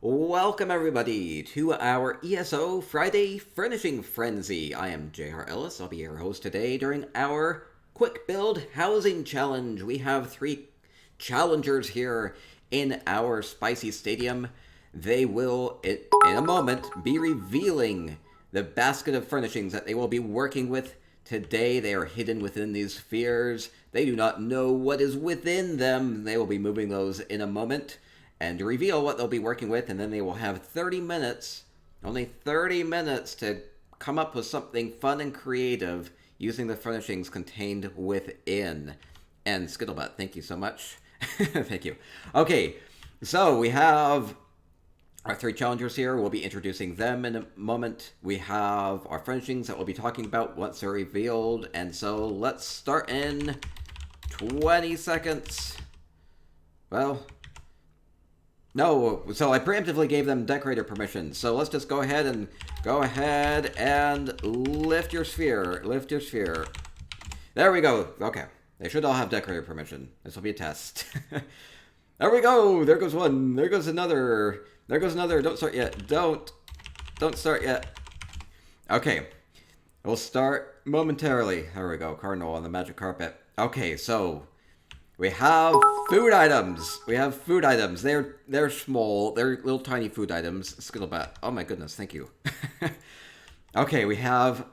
Welcome everybody to our ESO Friday Furnishing Frenzy. I am JHartEllis. I'll be your host today during our Quick Build Housing Challenge. We have 3 challengers here in our Spicy Stadium. They will, in a moment, be revealing the basket of furnishings that they will be working with today. They are hidden within these spheres. They do not know what is within them. They will be moving those in a moment and to reveal what they'll be working with, and then they will have 30 minutes, only 30 minutes, to come up with something fun and creative using the furnishings contained within. And Skittlebutt, thank you so much. Thank you. Okay, so we have our 3 challengers here. We'll be introducing them in a moment. We have our furnishings that we'll be talking about once they're revealed, and so let's start in 20 seconds. Well, no, so I preemptively gave them decorator permission. So let's just go ahead and lift your sphere. Lift your sphere. There we go. Okay. They should all have decorator permission. This will be a test. There we go. There goes one. There goes another. There goes another. Don't start yet. Don't start yet. Okay. We'll start momentarily. There we go. Cardinal on the magic carpet. Okay, so we have food items. We have food items. They're small. They're little tiny food items. Skittlebutt. Oh my goodness, thank you. Okay, we have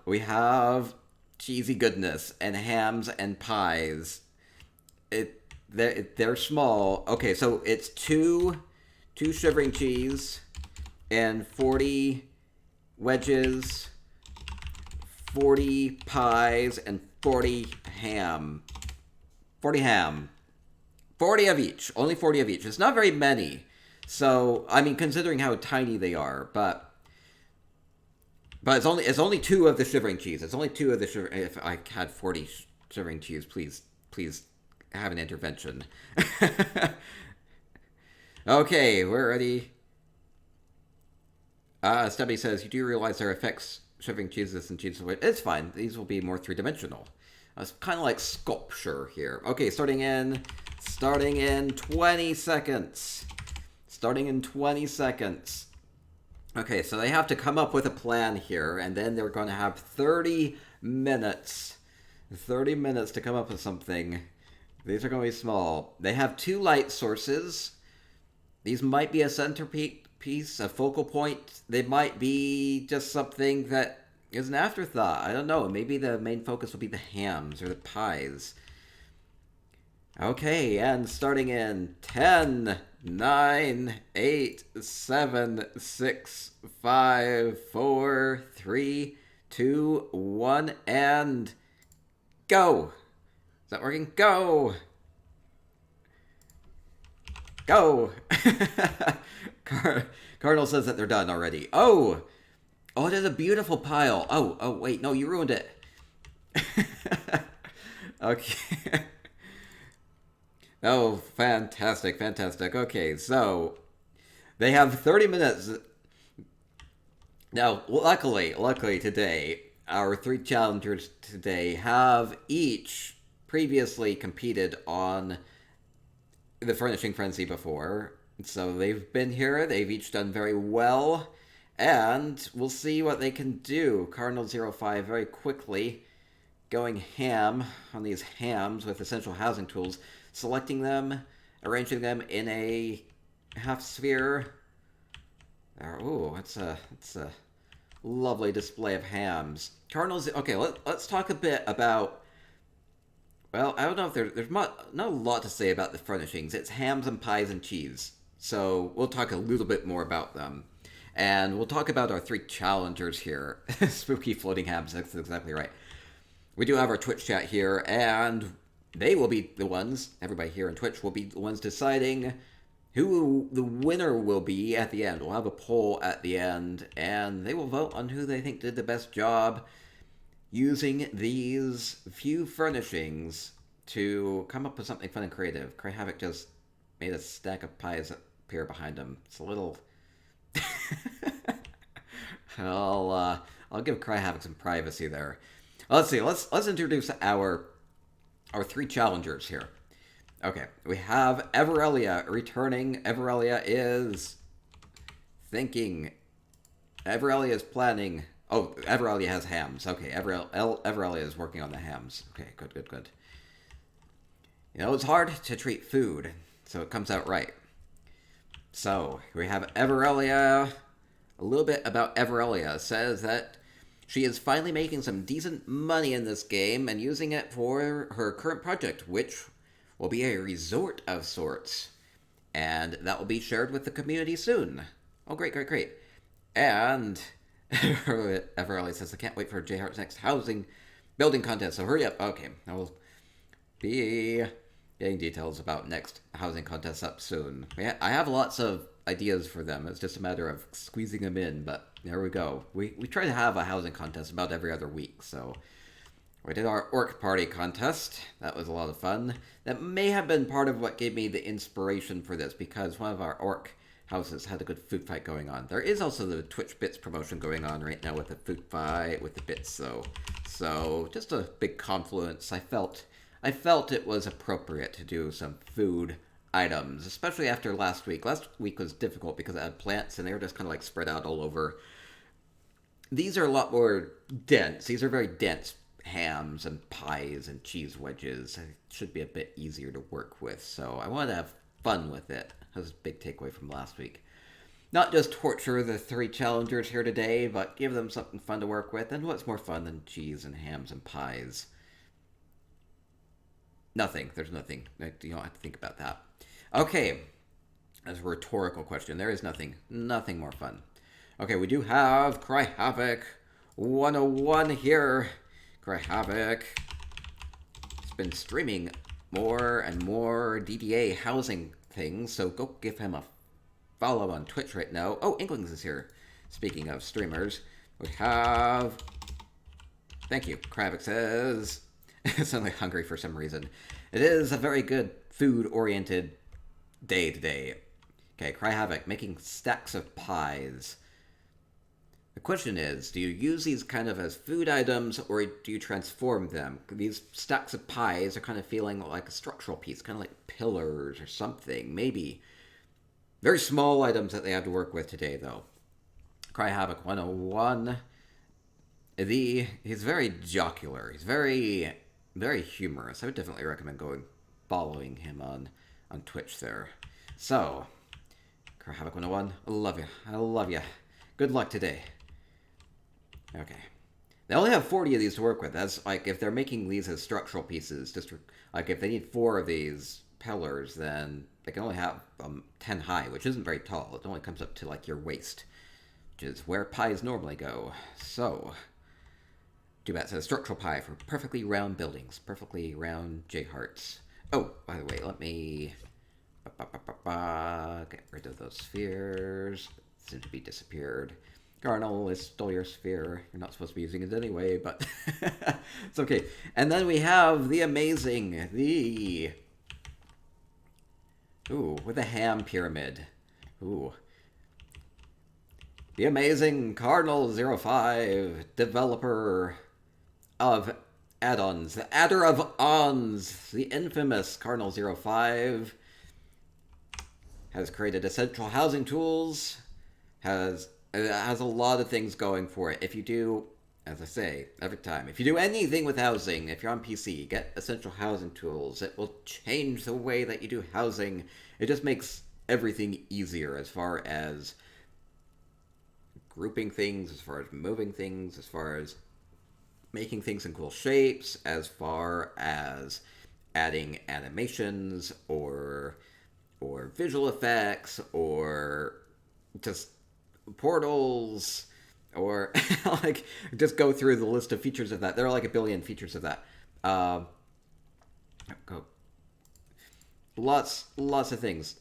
cheesy goodness and hams and pies. They're small. Okay, so it's two shivering cheese and 40 wedges, 40 pies, and 40 ham. 40 ham. 40 of each. Only 40 of each. It's not very many. So, I mean, considering how tiny they are, but it's only 2 of the shivering cheese. It's only 2 of the shivering. If I had 40 shivering cheese, please have an intervention. Okay, we're ready. Stubby says, you do realize there are effects shivering cheeses and cheeses. It's fine. These will be more 3-dimensional. It's kind of like sculpture here. Okay, starting in 20 seconds. Starting in 20 seconds. Okay, so they have to come up with a plan here, and then they're going to have 30 minutes. 30 minutes to come up with something. These are going to be small. They have 2 light sources. These might be a centerpiece, a focal point. They might be just something that is an afterthought. I don't know. Maybe the main focus will be the hams or the pies. Okay, and starting in 10, 9, 8, 7, 6, 5, 4, 3, 2, 1, and go! Is that working? Go! Go! Cardinal says that they're done already. Oh! Oh, there's a beautiful pile. Oh, wait, no, you ruined it. Okay. Oh, fantastic, fantastic. Okay, so they have 30 minutes. Now, luckily today, our 3 challengers today have each previously competed on the Furnishing Frenzy before. So they've been here, they've each done very well. And we'll see what they can do. Cardinal05 very quickly going ham on these hams with essential housing tools, selecting them, arranging them in a half sphere. Ooh, it's a lovely display of hams. Cardinals. Okay, let's talk a bit about. Well, I don't know if there's not a lot to say about the furnishings. It's hams and pies and cheese. So we'll talk a little bit more about them. And we'll talk about our 3 challengers here. Spooky floating hams, that's exactly right. We do have our Twitch chat here, and they will be the ones, everybody here on Twitch will be the ones deciding who the winner will be at the end. We'll have a poll at the end, and they will vote on who they think did the best job using these few furnishings to come up with something fun and creative. Cray Havoc just made a stack of pies appear behind him. It's a little... I'll give Cry Havoc some privacy there. Let's see. Let's introduce our 3 challengers here. Okay, we have Evarelia returning. Evarelia is thinking. Evarelia is planning. Oh, Evarelia has hams. Okay, Evarelia is working on the hams. Okay, good, good, good. You know, it's hard to treat food, so it comes out right. So, we have Evarelia. A little bit about Evarelia. It says that she is finally making some decent money in this game and using it for her current project, which will be a resort of sorts. And that will be shared with the community soon. Oh, great, great, great. And Evarelia says, I can't wait for JHart's next housing building contest, so hurry up. Okay, I will be getting details about next housing contest up soon. I have lots of ideas for them. It's just a matter of squeezing them in, but there we go. We try to have a housing contest about every other week, so we did our orc party contest. That was a lot of fun. That may have been part of what gave me the inspiration for this, because one of our orc houses had a good food fight going on. There is also the Twitch Bits promotion going on right now with the food fight with the bits, so just a big confluence. I felt it was appropriate to do some food items, especially after last week. Last week was difficult because I had plants and they were just kind of like spread out all over. These are a lot more dense. These are very dense hams and pies and cheese wedges. It should be a bit easier to work with, so I wanted to have fun with it. That was a big takeaway from last week. Not just torture the 3 challengers here today, but give them something fun to work with, and what's more fun than cheese and hams and pies? Nothing. There's nothing. You don't have to think about that. Okay. That's a rhetorical question. There is nothing. Nothing more fun. Okay, we do have Cry Havoc 101 here. Cry Havoc has been streaming more and more DDA housing things, so go give him a follow on Twitch right now. Oh, Inklings is here. Speaking of streamers, we have... Thank you. Cry Havoc says... suddenly hungry for some reason. It is a very good food-oriented day today. Okay, Cry Havoc, making stacks of pies. The question is, do you use these kind of as food items, or do you transform them? These stacks of pies are kind of feeling like a structural piece, kind of like pillars or something, maybe. Very small items that they have to work with today, though. Cry Havoc 101. He's very jocular. He's very, very humorous. I would definitely recommend following him on Twitch there. So, Cry Havoc 101, I love you. I love you. Good luck today. Okay. They only have 40 of these to work with. That's like, if they're making these as structural pieces, just like if they need 4 of these pillars, then they can only have 10 high, which isn't very tall. It only comes up to like your waist, which is where pies normally go. So, too bad. It's a structural pie for perfectly round buildings, perfectly round JHarts. Oh, by the way, let me get rid of those spheres. Seem to be disappeared. JHartEllis stole your sphere. You're not supposed to be using it anyway, but it's okay. And then we have the amazing, with a ham pyramid. Ooh. The amazing Cardinal05, developer of add-ons. The adder of ons. The infamous Cardinal05 has created essential housing tools. It has a lot of things going for it. If you do, as I say every time, if you do anything with housing, if you're on PC, get essential housing tools. It will change the way that you do housing. It just makes everything easier as far as grouping things, as far as moving things, as far as making things in cool shapes, as far as adding animations or visual effects or just portals, or like just go through the list of features of that. There are like a billion features of that. Lots of things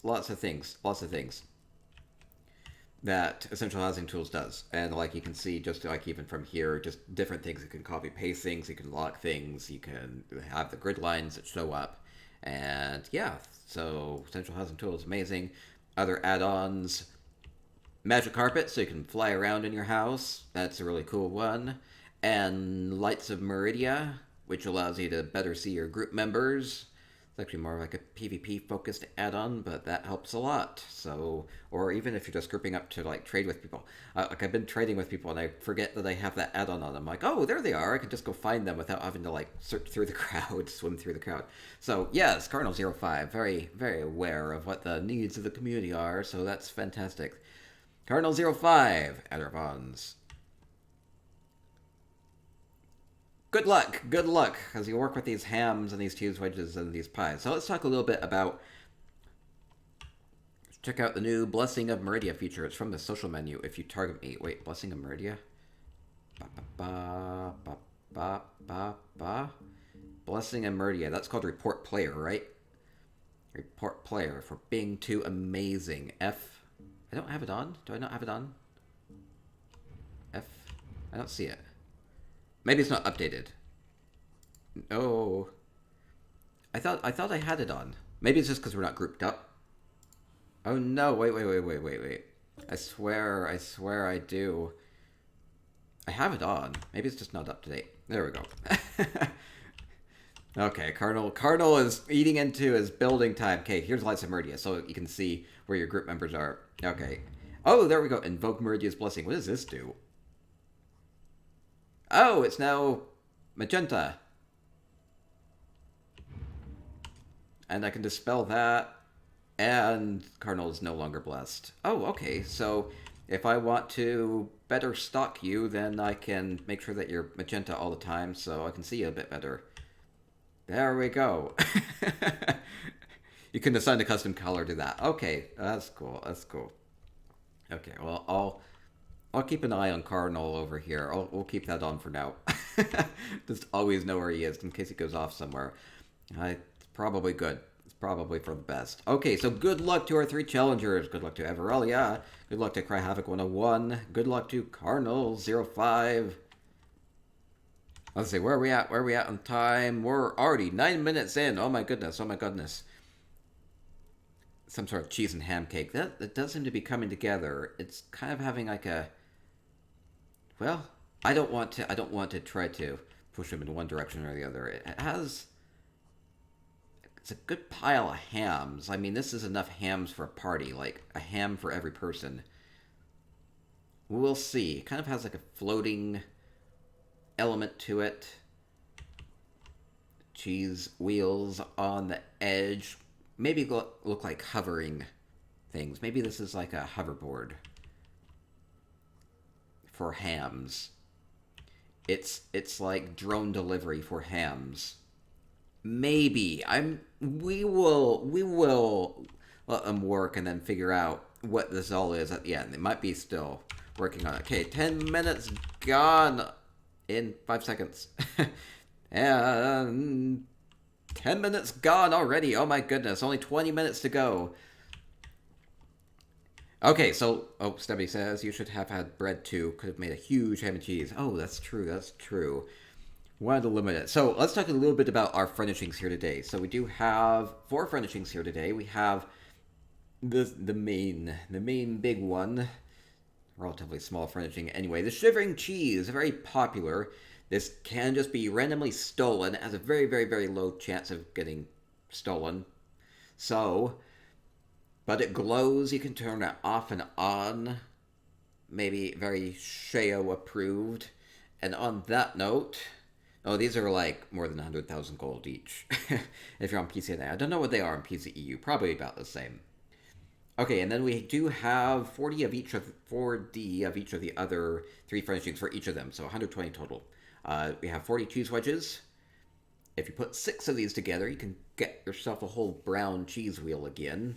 that Essential Housing Tools does. And like you can see, just like even from here, just different things. You can copy paste things, you can lock things, you can have the grid lines that show up. And yeah, so Essential Housing Tools, amazing. Other add-ons, Magic Carpet, so you can fly around in your house. That's a really cool one. And Lights of Meridia, which allows you to better see your group members. It's actually more like a PvP focused add-on, but that helps a lot. So, or even if you're just grouping up to like trade with people. Like I've been trading with people and I forget that I have that add-on on. I'm like, oh, there they are. I can just go find them without having to like search through the crowd, swim through the crowd. So yes, Cardinal05, very, very aware of what the needs of the community are. So that's fantastic. Cardinal05, Addervons. Good luck, as you work with these hams and these cheese wedges and these pies. So let's talk a little bit about, check out the new Blessing of Meridia feature. It's from the social menu. If you target me, wait, Blessing of Meridia? Ba, ba, ba, ba, ba. Blessing of Meridia, that's called Report Player, right? Report Player for being too amazing. F, I don't have it on. Do I not have it on? F, I don't see it. Maybe it's not updated. No. I thought I had it on. Maybe it's just because we're not grouped up. Oh no, wait. I swear I do. I have it on. Maybe it's just not up to date. There we go. Okay, Cardinal is eating into his building time. Okay, here's Lights of Meridia, so you can see where your group members are. Okay. Oh, there we go. Invoke Meridia's Blessing. What does this do? Oh, it's now magenta. And I can dispel that, and Cardinal is no longer blessed. Oh, okay, so if I want to better stalk you, then I can make sure that you're magenta all the time, so I can see you a bit better. There we go. You can assign a custom color to that. Okay, that's cool, that's cool. Okay, well, I'll keep an eye on Cardinal over here. We'll keep that on for now. Just always know where he is in case he goes off somewhere. It's probably good. It's probably for the best. Okay, so good luck to our 3 challengers. Good luck to Evarelia. Good luck to Cry Havoc 101. Good luck to Cardinal 05. Let's see, where are we at? Where are we at on time? We're already 9 minutes in. Oh my goodness, oh my goodness. Some sort of cheese and ham cake. That does seem to be coming together. It's kind of having like a... Well, I don't want to try to push him in one direction or the other. It's a good pile of hams. I mean, this is enough hams for a party, like a ham for every person. We'll see. It kind of has like a floating element to it. Cheese wheels on the edge. Maybe look like hovering things. Maybe this is like a hoverboard for hams. It's like drone delivery for hams. Maybe we will let them work and then figure out what this all is at the end. They might be still working on it. Okay, 10 minutes gone in 5 seconds. And 10 minutes gone already. Oh my goodness, only 20 minutes to go. Okay, so, oh, Stubby says, you should have had bread too. Could have made a huge ham and cheese. Oh, that's true, that's true. Wanted to limit it. So, let's talk a little bit about our furnishings here today. So, we do have 4 furnishings here today. We have the main big one. Relatively small furnishing anyway. The Shivering cheese, very popular. This can just be randomly stolen. It has a very, very, very low chance of getting stolen. So... but it glows. You can turn it off and on. Maybe very Sheo approved. And on that note... oh, these are like more than 100,000 gold each. If you're on PCNA. I don't know what they are on PCEU. Probably about the same. Okay, and then we do have 4D of each of the other 3 furnishings for each of them. So 120 total. We have 40 cheese wedges. If you put 6 of these together, you can get yourself a whole brown cheese wheel again.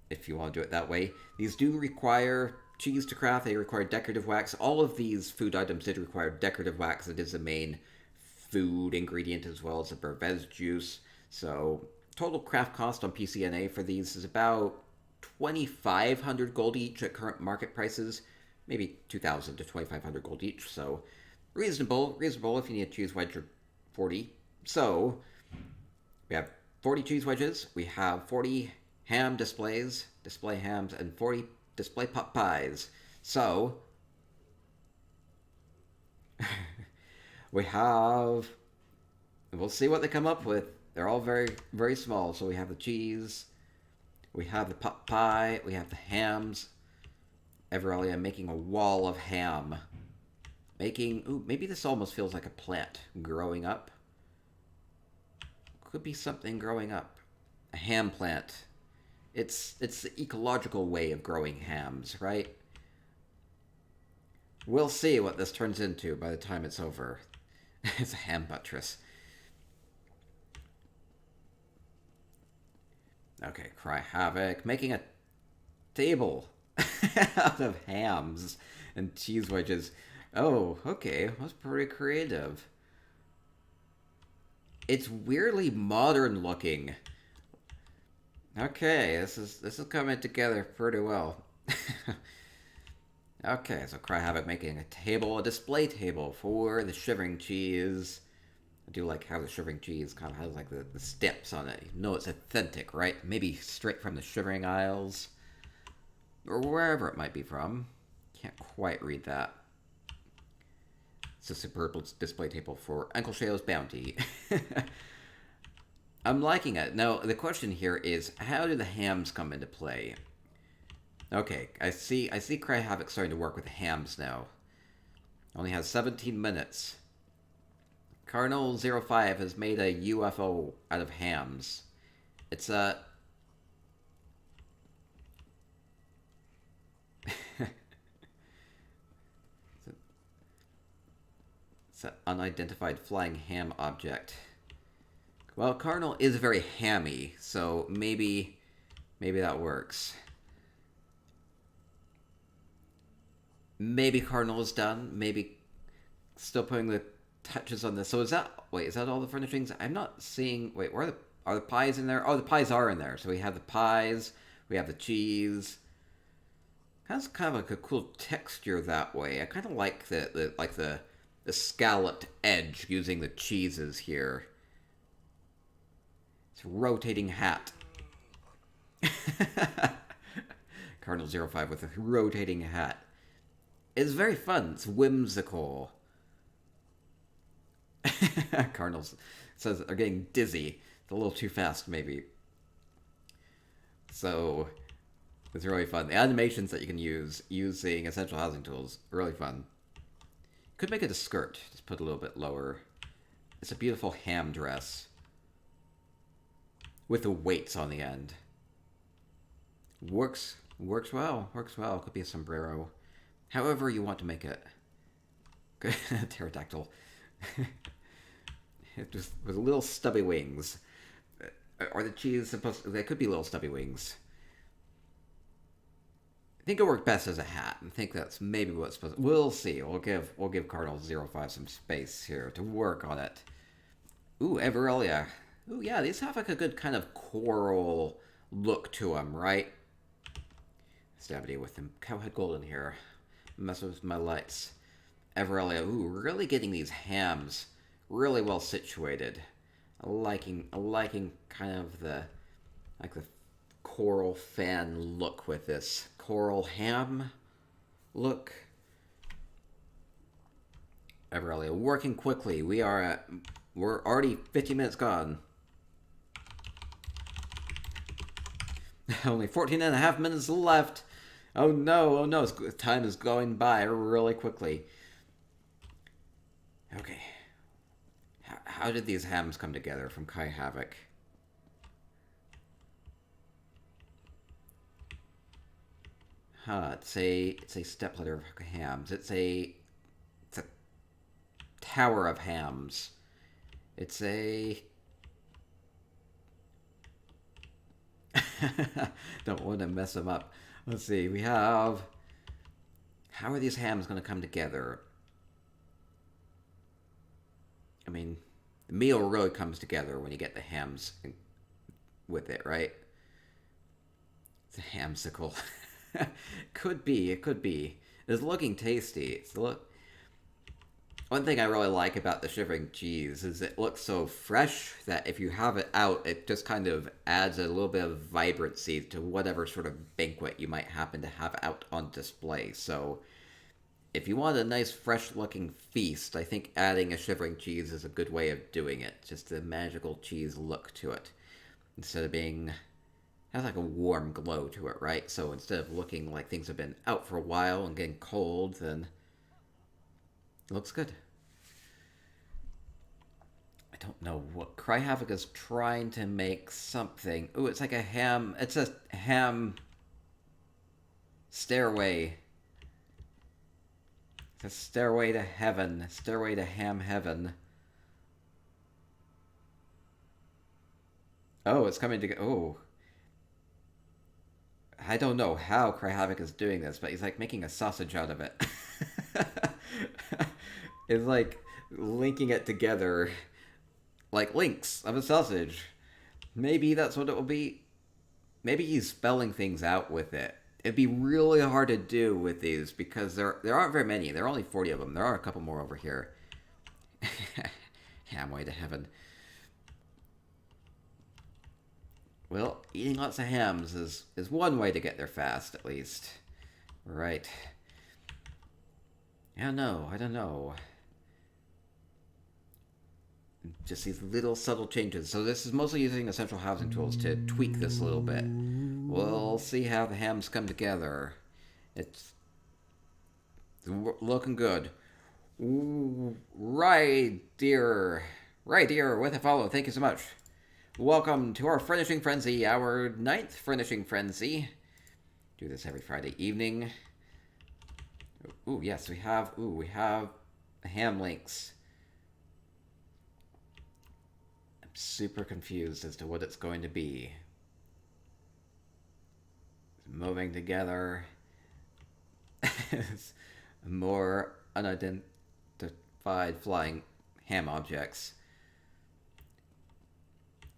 If you want to do it that way. These do require cheese to craft. They require decorative wax. All of these food items did require decorative wax. It is the main food ingredient as well as the Bervez juice. So total craft cost on PCNA for these is about 2,500 gold each at current market prices. Maybe 2,000 to 2,500 gold each. So reasonable if you need a cheese wedge or 40. So we have 40 cheese wedges. We have 40 ham display hams, and 40 display pot pies. So, we'll see what they come up with. They're all very, very small. So we have the cheese, we have the pot pie, we have the hams. Evarelia making a wall of ham. Making, ooh, maybe this almost feels like a plant growing up. Could be something growing up. A ham plant. It's the ecological way of growing hams, right? We'll see what this turns into by the time it's over. It's a ham buttress. Okay, Cry Havoc. Making a table out of hams and cheese wedges. Oh, okay. That's pretty creative. It's weirdly modern looking. Okay, this is coming together pretty well. Okay, so Cry Havoc making a table, a display table for the Shivering cheese. I do like how the Shivering cheese kind of has like the steps on it. You know it's authentic, right? Maybe straight from the Shivering Isles. Or wherever it might be from. Can't quite read that. It's a superb display table for Uncle Shao's bounty. I'm liking it. Now, the question here is, how do the hams come into play? Okay, I see Cry Havoc starting to work with the hams now. Only has 17 minutes. Cardinal05 has made a UFO out of hams. It's a... it's an unidentified flying ham object. Well, Cardinal is very hammy, so maybe that works. Maybe Cardinal is done. Maybe still putting the touches on this. So is that all the furnishings? I'm not seeing. Wait, where are the pies in there? Oh, the pies are in there. So we have the pies. We have the cheese. Has kind of like a cool texture that way. I kind of like the scalloped edge using the cheeses here. It's a rotating hat. Cardinal 05 with a rotating hat. It's very fun. It's whimsical. Cardinals says they're getting dizzy. It's a little too fast, maybe. So, it's really fun. The animations that you can use using essential housing tools, really fun. Could make it a skirt. Just put it a little bit lower. It's a beautiful ham dress. With the weights on the end. Works well. Could be a sombrero. However you want to make it. Pterodactyl. Just with little stubby wings. Are the cheese supposed to... They could be little stubby wings. I think it worked best as a hat. I think that's maybe what's supposed to... We'll see. We'll give Cardinal 05 some space here to work on it. Ooh, Evarelia. Ooh, yeah, these have like a good kind of coral look to them, right? Stabby with them. Cowhead golden here. Mess with my lights. Evarelia. Ooh, really getting these hams really well situated. Liking kind of the coral fan look with this coral ham look. Evarelia working quickly. We're already 50 minutes gone. Only 14 and a half minutes left. Oh no, time is going by really quickly. Okay. How did these hams come together from Cry Havoc? It's a stepladder of hams. It's a tower of hams. It's a... Don't want to mess them up. Let's see, we have... How are these hams going to come together? I mean, the meal really comes together when you get the hams with it, right? It's a hamsicle. Could be, it could be. It's looking tasty. One thing I really like about the Shivering cheese is it looks so fresh that if you have it out, it just kind of adds a little bit of vibrancy to whatever sort of banquet you might happen to have out on display. So if you want a nice fresh-looking feast, I think adding a shivering cheese is a good way of doing it. Just a magical cheese look to it. Instead of being... has like a warm glow to it, right? So instead of looking like things have been out for a while and getting cold, then it looks good. I don't know what Cry Havoc is trying to make something. Ooh, it's like a ham. It's a ham stairway. It's a stairway to heaven. Stairway to ham heaven. Oh, it's coming to... oh. I don't know how Cry Havoc is doing this, but he's like making a sausage out of it. It's like linking it together like links of a sausage. Maybe that's what it will be. Maybe he's spelling things out with it. It'd be really hard to do with these because there aren't very many. There are only 40 of them. There are a couple more over here. Hamway to heaven. Well, eating lots of hams is one way to get there fast, at least. Right. I don't know. Just these little subtle changes. So this is mostly using essential housing tools to tweak this a little bit. We'll see how the hams come together. It's looking good. Ooh, right, dear. Right, dear, with a follow. Thank you so much. Welcome to our Furnishing Frenzy, our 9th Furnishing Frenzy. Do this every Friday evening. Ooh, yes, we have ham links. I'm super confused as to what it's going to be. Moving together. More unidentified flying ham objects.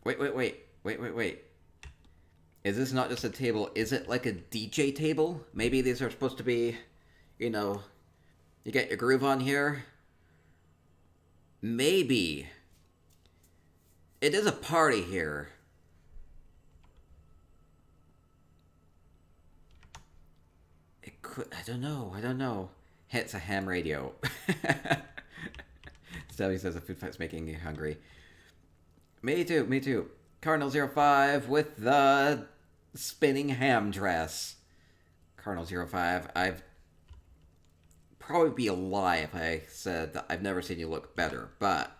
Wait. Is this not just a table? Is it like a DJ table? Maybe these are supposed to be, you know, you get your groove on here? Maybe. It is a party here. It could, I don't know. It's a ham radio. Stubby says the food fight's making you hungry. Me too. Cardinal05 with the spinning ham dress. Cardinal05, I've probably be a lie if I said that I've never seen you look better, but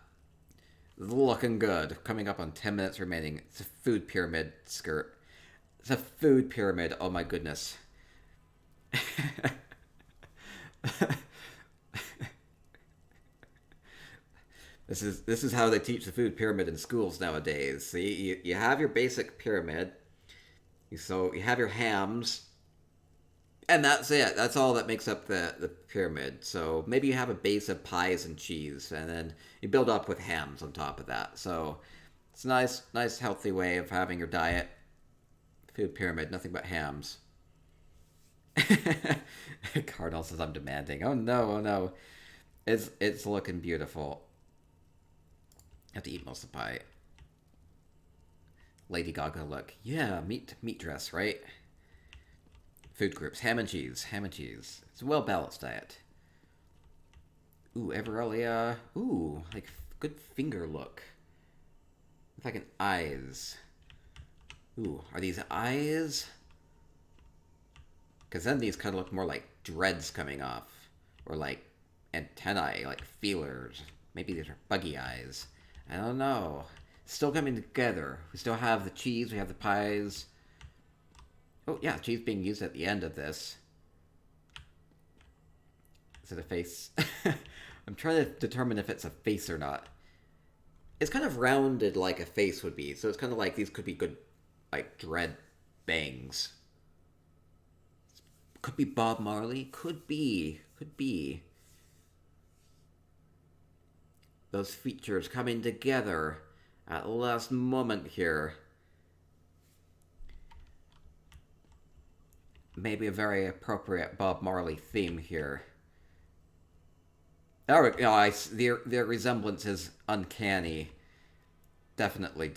looking good. Coming up on 10 minutes remaining. It's a food pyramid skirt. It's a food pyramid, oh my goodness. This is how they teach the food pyramid in schools nowadays. See, you have your basic pyramid, so you have your hams, and that's it. That's all that makes up the pyramid. So maybe you have a base of pies and cheese, and then you build up with hams on top of that. So it's a nice healthy way of having your diet. Food pyramid, nothing but hams. Cardinal says I'm demanding. Oh no. It's looking beautiful. Have to eat most of the pie. Lady Gaga look. Yeah, meat dress, right? Food groups. Ham and cheese. It's a well-balanced diet. Ooh, Evarelia. Ooh, like good finger look. It's like an eyes. Ooh, are these eyes? Because then these kind of look more like dreads coming off. Or like antennae, like feelers. Maybe these are buggy eyes. I don't know. Still coming together. We still have the cheese, we have the pies. Oh, yeah, cheese being used at the end of this. Is it a face? I'm trying to determine if it's a face or not. It's kind of rounded like a face would be, so it's kind of like these could be good, like, dread bangs. Could be Bob Marley. Could be. Those features coming together at the last moment here. Maybe a very appropriate Bob Marley theme here. Oh, their resemblance is uncanny. Definitely.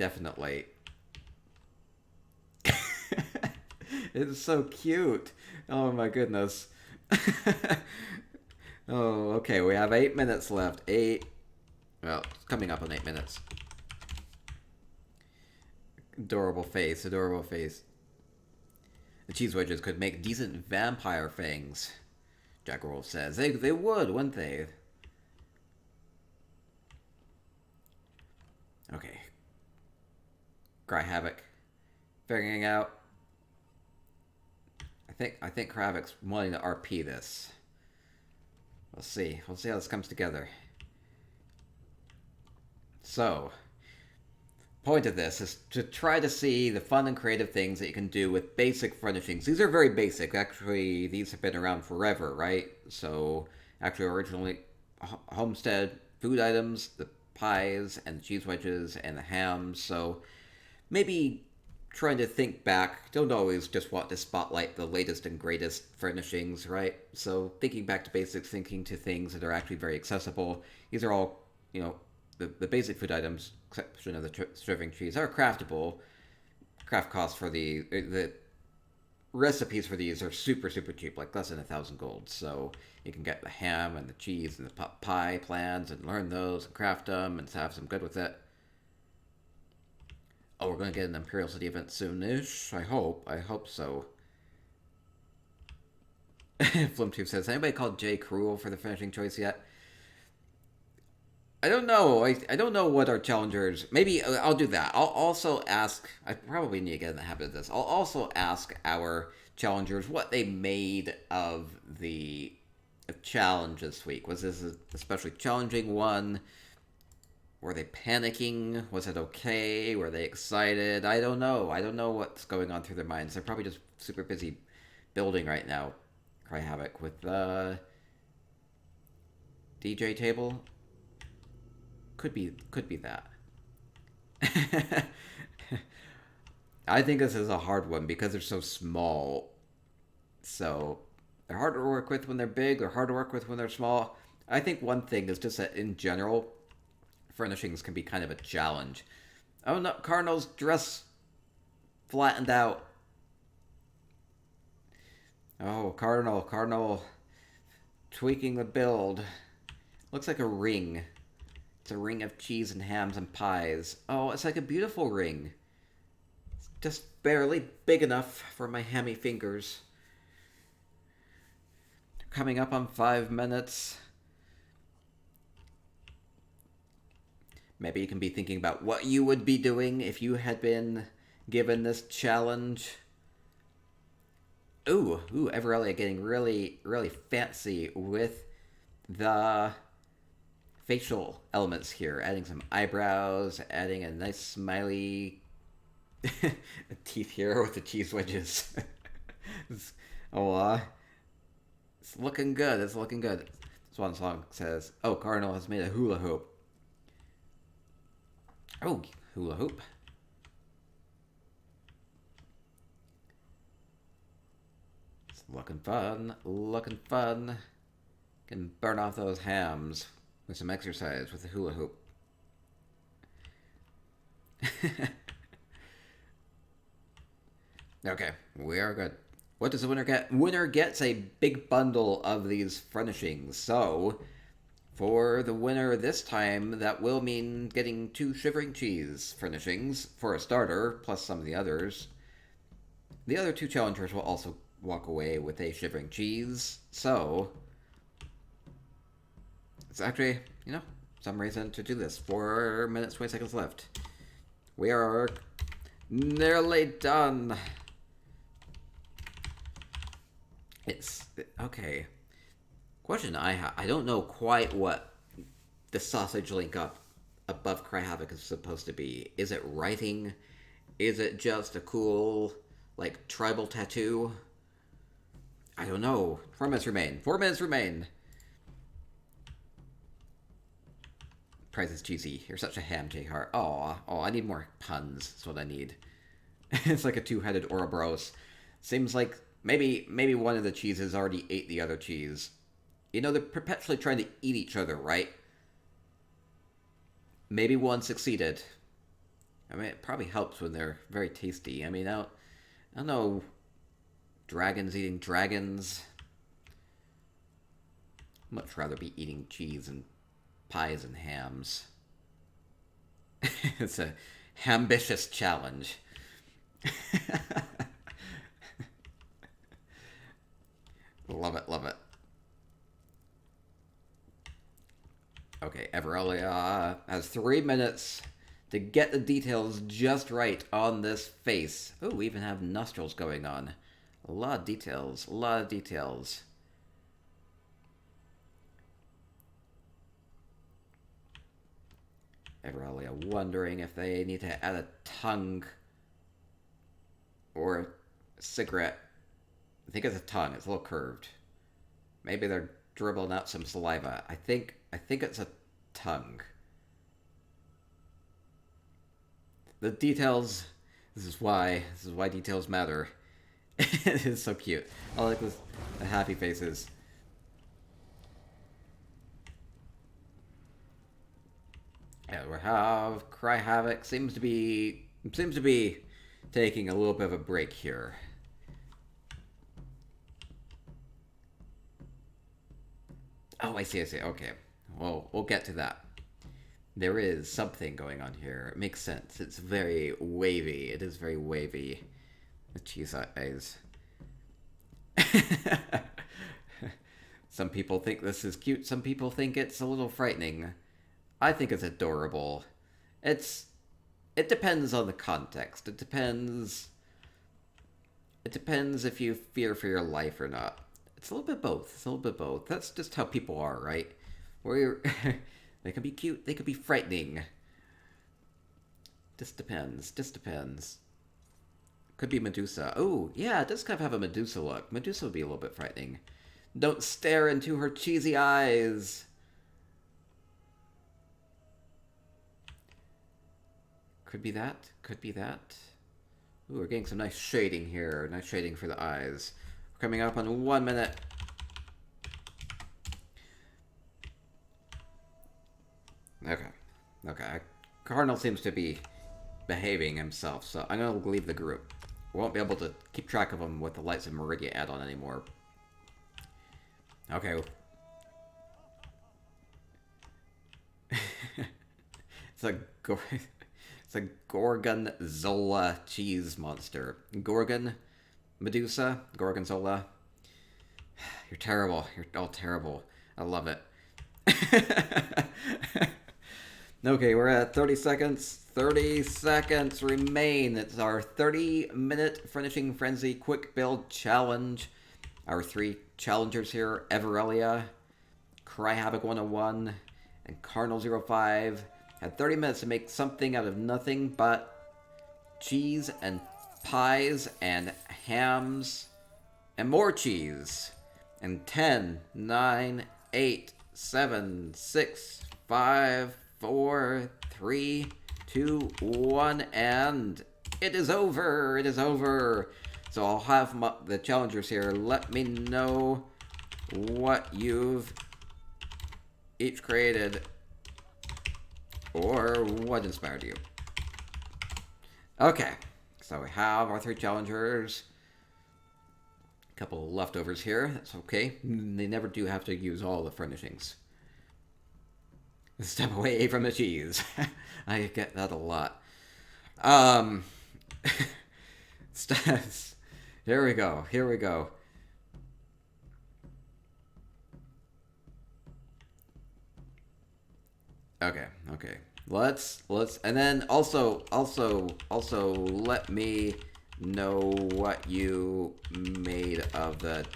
It's so cute. Oh my goodness. Oh, okay, we have 8 minutes left. 8. Well, it's coming up on 8 minutes. Adorable face, adorable face. The cheese wedges could make decent vampire fangs, Jack Wolf says. They would, wouldn't they? Okay. Cry Havoc. Figuring out. I think Havoc's wanting to RP this. We'll see. We'll see how this comes together. So, point of this is to try to see the fun and creative things that you can do with basic furnishings. These are very basic. Actually, these have been around forever, right? So, actually, originally, homestead food items, the pies and the cheese wedges and the hams. So, maybe trying to think back. Don't always just want to spotlight the latest and greatest furnishings, right? So, thinking back to basics, thinking to things that are actually very accessible. These are all, you know, the basic food items, exception of the shivering cheese, are craftable. Craft costs for the recipes for these are super cheap, like less than 1,000 gold. So you can get the ham and the cheese and the pie plans and learn those and craft them and have some good with it. Oh, we're going to get an Imperial City event soonish. I hope so. Flimtooth says, anybody called Jay cruel for the finishing choice yet? I don't know. I don't know what our challengers... Maybe I'll do that. I'll also ask... I probably need to get in the habit of this. I'll also ask our challengers what they made of the challenge this week. Was this an especially challenging one? Were they panicking? Was it okay? Were they excited? I don't know. I don't know what's going on through their minds. They're probably just super busy building right now. Cry Havoc with DJ table. Could be that. I think this is a hard one because they're so small. So they're hard to work with when they're big. They're hard to work with when they're small. I think one thing is just that in general, furnishings can be kind of a challenge. Oh no, Cardinal's dress flattened out. Oh, Cardinal tweaking the build. Looks like a ring. It's a ring of cheese and hams and pies. Oh, it's like a beautiful ring. It's just barely big enough for my hammy fingers. Coming up on 5 minutes. Maybe you can be thinking about what you would be doing if you had been given this challenge. Ooh, Evarelia getting really fancy with the facial elements here. Adding some eyebrows, adding a nice smiley teeth here with the cheese wedges. It's looking good. It's looking good. Swan Song says, oh, Cardinal has made a hula hoop. Oh, hula hoop. It's looking fun. Looking fun. Can burn off those hams with some exercise with the hula hoop. Okay, we are good. What does the winner get? Winner gets a big bundle of these furnishings. So, for the winner this time, that will mean getting 2 Shivering Cheese furnishings for a starter, plus some of the others. The other 2 challengers will also walk away with a Shivering Cheese. So, it's actually, you know, some reason to do this. 4 minutes, 20 seconds left. We are nearly done. It's, okay. Question I don't know quite what the sausage link up above Cry Havoc is supposed to be. Is it writing? Is it just a cool, like, tribal tattoo? I don't know. 4 minutes remain. 4 minutes remain. Price is cheesy. You're such a ham, JHart. Oh, I need more puns. That's what I need. It's like a 2-headed Ouroboros. Seems like maybe one of the cheeses already ate the other cheese. You know, they're perpetually trying to eat each other, right? Maybe one succeeded. I mean, it probably helps when they're very tasty. I mean, I don't know. Dragons eating dragons. Much rather be eating cheese and pies and hams. It's a ambitious challenge. Love it, love it. Okay, Evarelia has 3 minutes to get the details just right on this face. Oh, we even have nostrils going on. A lot of details, a lot of details. Evarelia wondering if they need to add a tongue or a cigarette. I think it's a tongue. It's a little curved. Maybe they're dribbling out some saliva. I think it's a tongue. The details. This is why details matter. It is so cute. I like this. The happy faces. Yeah, we have Cry Havoc. Seems to be taking a little bit of a break here. Oh, I see. Okay. Well, we'll get to that. There is something going on here. It makes sense. It's very wavy. It is very wavy. The cheese eyes. Some people think this is cute. Some people think it's a little frightening. I think it's adorable. It depends on the context. It depends if you fear for your life or not. It's a little bit both. It's a little bit both. That's just how people are, right? They can be cute. They can be frightening. Just depends. Just depends. Could be Medusa. Oh, yeah, it does kind of have a Medusa look. Medusa would be a little bit frightening. Don't stare into her cheesy eyes. Could be that. Could be that. Ooh, we're getting some nice shading here. Nice shading for the eyes. We're coming up on 1 minute. Okay. Cardinal seems to be behaving himself, so I'm going to leave the group. We won't be able to keep track of him with the Lights of Meridia add-on anymore. Okay. It's a Gorgonzola cheese monster. Medusa? Gorgonzola? You're terrible. You're all terrible. I love it. Okay, we're at 30 seconds. 30 seconds remain. It's our 30-minute Furnishing Frenzy Quick Build Challenge. Our 3 challengers here, Evarelia, Cry Havoc 101, and Cardinal05, had 30 minutes to make something out of nothing but cheese and pies and hams and more cheese. And 10, 9, 8, 7, 6, 5, 4, 3, 2, 1, and it is over. It is over. So I'll have the challengers here. Let me know what you've each created or what inspired you. Okay, so we have our 3 challengers. A couple of leftovers here. That's okay. They never do have to use all the furnishings. Step away from the cheese. I get that a lot. Here we go. Here we go. Okay. Let's and then also let me know what you made of the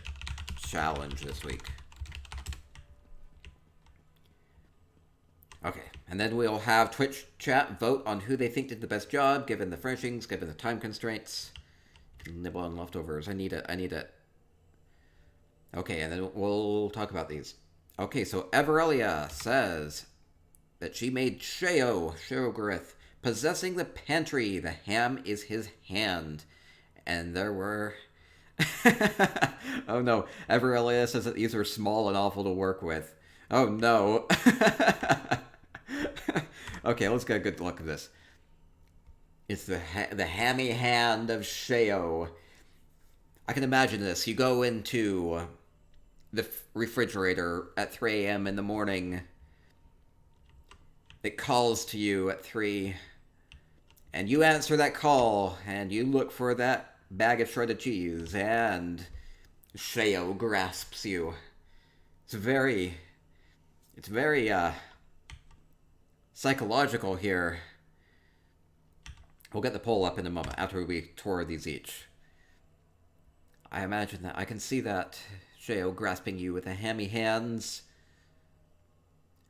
challenge this week. Okay, and then we'll have Twitch chat vote on who they think did the best job, given the furnishings, given the time constraints. Nibble on leftovers. I need it. Okay, and then we'll talk about these. Okay, so Evarelia says that she made Sheogorith, possessing the pantry. The ham is his hand. And there were... Oh no, Evarelia says that these are small and awful to work with. Oh no. Okay, let's get a good look at this. It's the hammy hand of Sheo. I can imagine this. You go into the refrigerator at 3 a.m. in the morning. It calls to you at 3, and you answer that call, and you look for that bag of shredded cheese, and Sheo grasps you. It's very, psychological here. We'll get the poll up in a moment after we tour these each. I imagine that. I can see that Sheo grasping you with the hammy hands.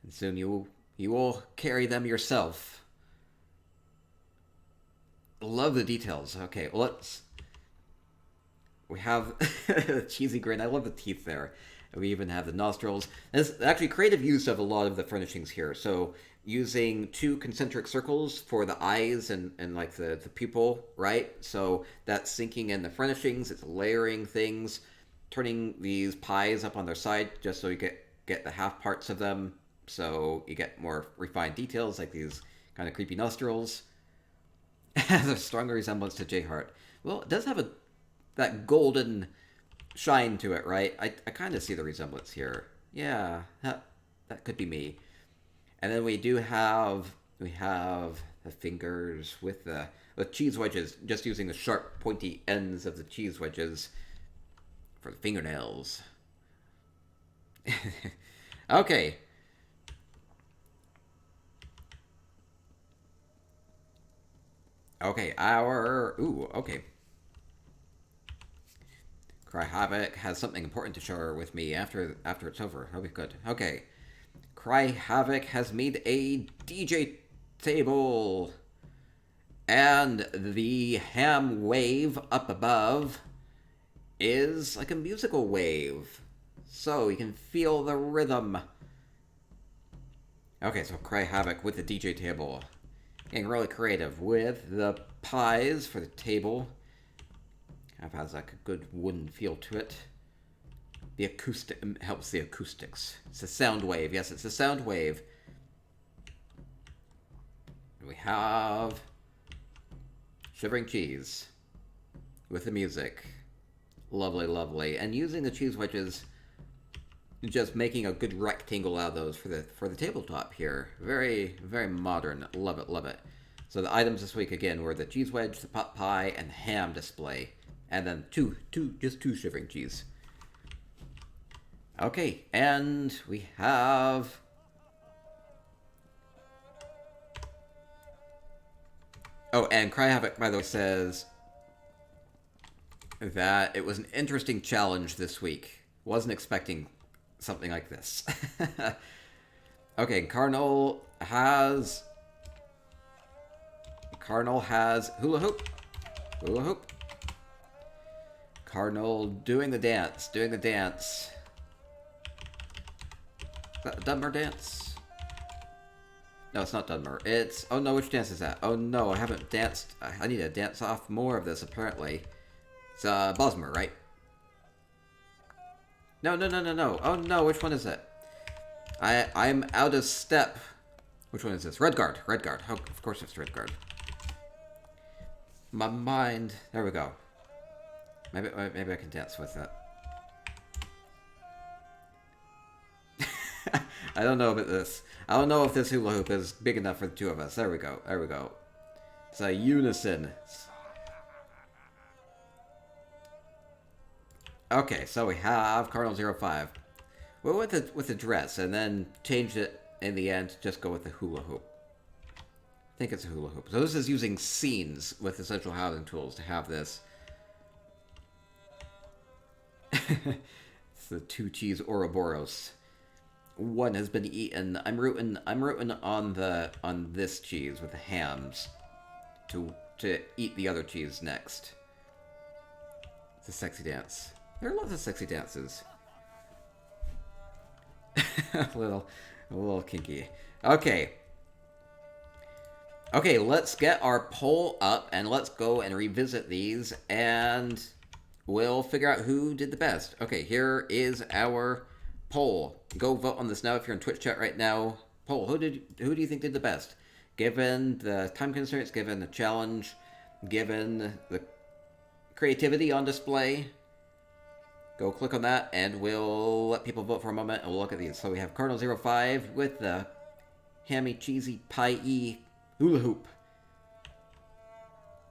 And soon you will carry them yourself. Love the details. Okay, we have a cheesy grin. I love the teeth there. We even have the nostrils. There's actually creative use of a lot of the furnishings here. So using 2 concentric circles for the eyes and like the pupil, right? So that's sinking in the furnishings. It's layering things, turning these pies up on their side just so you get the half parts of them. So you get more refined details like these kind of creepy nostrils. Has a stronger resemblance to JHart. Well, it does have that golden shine to it, right? I kind of see the resemblance here. Yeah, that could be me. And then we have the fingers with cheese wedges, just using the sharp, pointy ends of the cheese wedges for the fingernails. Okay. Okay, okay. Cry Havoc has something important to share with me after it's over. That'll be good. Okay. Cry Havoc has made a DJ table. And the ham wave up above is like a musical wave. So you can feel the rhythm. Okay, so Cry Havoc with the DJ table. Getting really creative with the pies for the table. Kind of has like a good wooden feel to it. The acoustic helps the acoustics. It's a sound wave. Yes, it's a sound wave. We have Shivering cheese with the music. Lovely, lovely. And using the cheese wedges, just making a good rectangle out of those for the tabletop here. Very, very modern. Love it, love it. So the items this week again were the cheese wedge, the pot pie, and the ham display. And then just two Shivering cheese. Okay, and we have oh, and Cry Havoc, by the way, says that it was an interesting challenge this week. Wasn't expecting something like this. Okay, Cardinal has hula hoop. Hula hoop. Cardinal doing the dance. Is that a Dunmer dance? No, it's not Dunmer. It's... Oh no, which dance is that? Oh no, I haven't danced. I need to dance off more of this, apparently. It's Bosmer, right? No. Oh no, which one is it? I'm out of step. Which one is this? Redguard. Oh, of course it's Redguard. My mind... There we go. Maybe I can dance with that. I don't know about this. I don't know if this hula hoop is big enough for the two of us. There we go. It's a unison. Okay, so we have Cardinal 05. We went with the dress and then changed it in the end to just go with the hula hoop. I think it's a hula hoop. So this is using scenes with essential housing tools to have this. It's the 2 cheese Ouroboros. One has been eaten. I'm rooting on this cheese with the hams to eat the other cheese next. It's a sexy dance. There are lots of sexy dances. a little kinky. Okay, let's get our poll up and let's go and revisit these and we'll figure out who did the best. Okay, here is our poll. Go vote on this now if you're in Twitch chat right now. Poll, who do you think did the best? Given the time constraints, given the challenge, given the creativity on display. go click on that, and we'll let people vote for a moment, and we'll look at these. So we have Cardinal05 with the hammy, cheesy, pie-y hula hoop.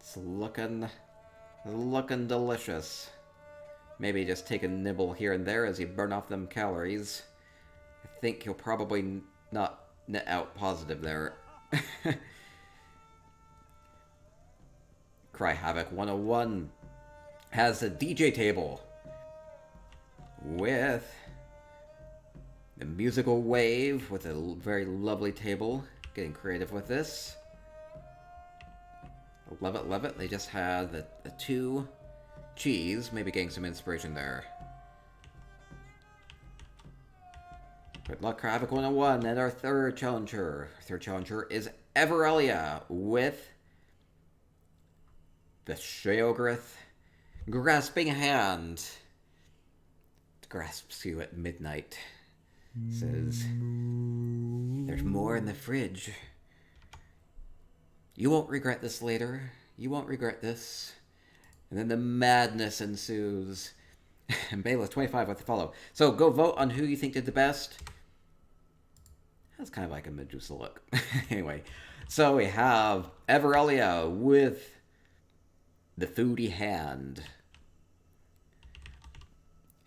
It's looking delicious. Maybe just take a nibble here and there as you burn off them calories. I think you'll probably not net out positive there. Cry Havoc 101 has a DJ table with the musical wave with a very lovely table. Getting creative with this. Love it, love it. They just had the 2 cheese, maybe getting some inspiration there. Good luck, Havoc 101, and our third challenger. Our third challenger is Evarelia with the Sheograth Grasping Hand. It grasps you at midnight. It says, there's more in the fridge. You won't regret this later. You won't regret this. And then the madness ensues. And Bayless25 with the follow. So go vote on who you think did the best. That's kind of like a Medusa look. Anyway, so we have Evarelia with the foodie hand.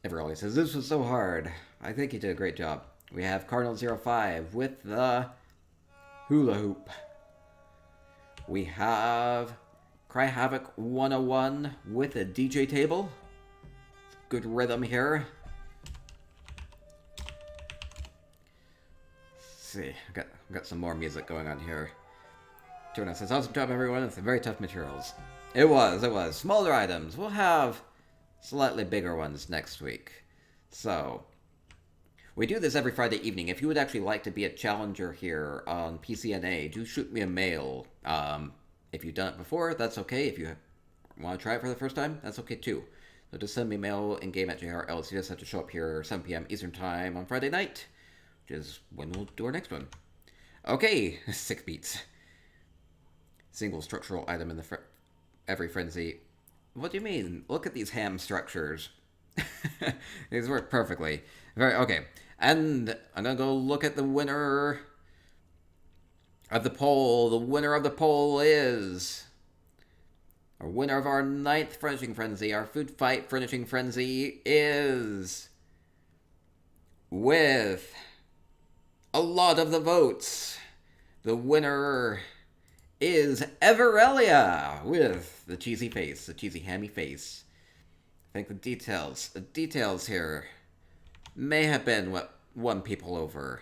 Evarelia says, this was so hard. I think you did a great job. We have Cardinal05 with the hula hoop. We have Cry Havoc 101 with a DJ table. Good rhythm here. Let's see, I've got some more music going on here. Jonah says, awesome job everyone, it's very tough materials. It was. Smaller items. We'll have slightly bigger ones next week. So, we do this every Friday evening. If you would actually like to be a challenger here on PCNA, do shoot me a mail. If you've done it before, that's okay. If you want to try it for the first time, that's okay too. So just send me a mail in-game at JHartEllis. You just have to show up here 7 p.m. Eastern Time on Friday night, which is when we'll do our next one. Okay, 6 beats. Single structural item in every frenzy. What do you mean? Look at these ham structures. These work perfectly. Okay. And I'm gonna go look at the winner of the poll. The winner of the poll is our winner of our 9th Furnishing Frenzy. Our Food Fight Furnishing Frenzy is, with a lot of the votes, the winner is Evarelia with the cheesy face, the cheesy hammy face. I think the details here may have been what won people over.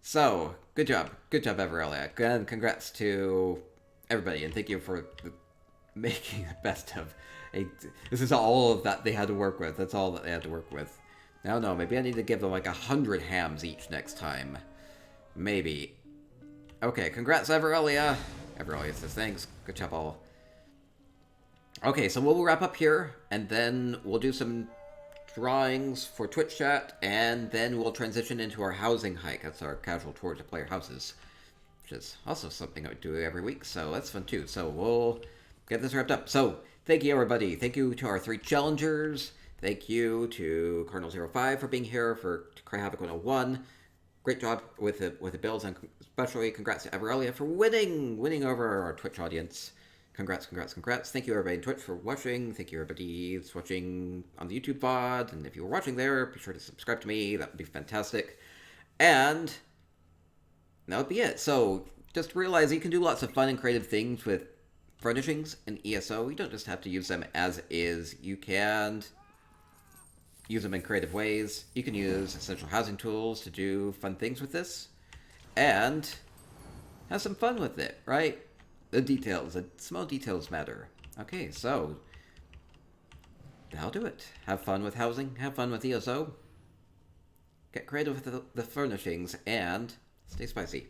So, good job, Evarelia. And congrats to everybody, and thank you for making the best of this is all of that they had to work with. That's all that they had to work with. I don't know, maybe I need to give them like 100 hams each next time. Maybe. Okay, congrats, Evarelia. Evarelia says thanks. Good job, all. Okay, so we'll wrap up here, and then we'll do some drawings for Twitch chat, and then we'll transition into our housing hike. That's our casual tour to player houses, which is also something I do every week, so that's fun too. So we'll get this wrapped up. So thank you, everybody. Thank you to our 3 challengers. Thank you to Cardinal05 for being here, for Cry Havoc 101. Great job with the builds, and especially congrats to Evarelia for winning over our Twitch audience. Congrats. Thank you, everybody in Twitch, for watching. Thank you, everybody that's watching on the YouTube VOD. And if you were watching there, be sure to subscribe to me. That would be fantastic. And that would be it. So just realize you can do lots of fun and creative things with furnishings in ESO. You don't just have to use them as is. You can use them in creative ways. You can use essential housing tools to do fun things with this. And have some fun with it, right? The details, the small details matter. Okay, so that'll do it. Have fun with housing, have fun with ESO, get creative with the furnishings, and stay spicy.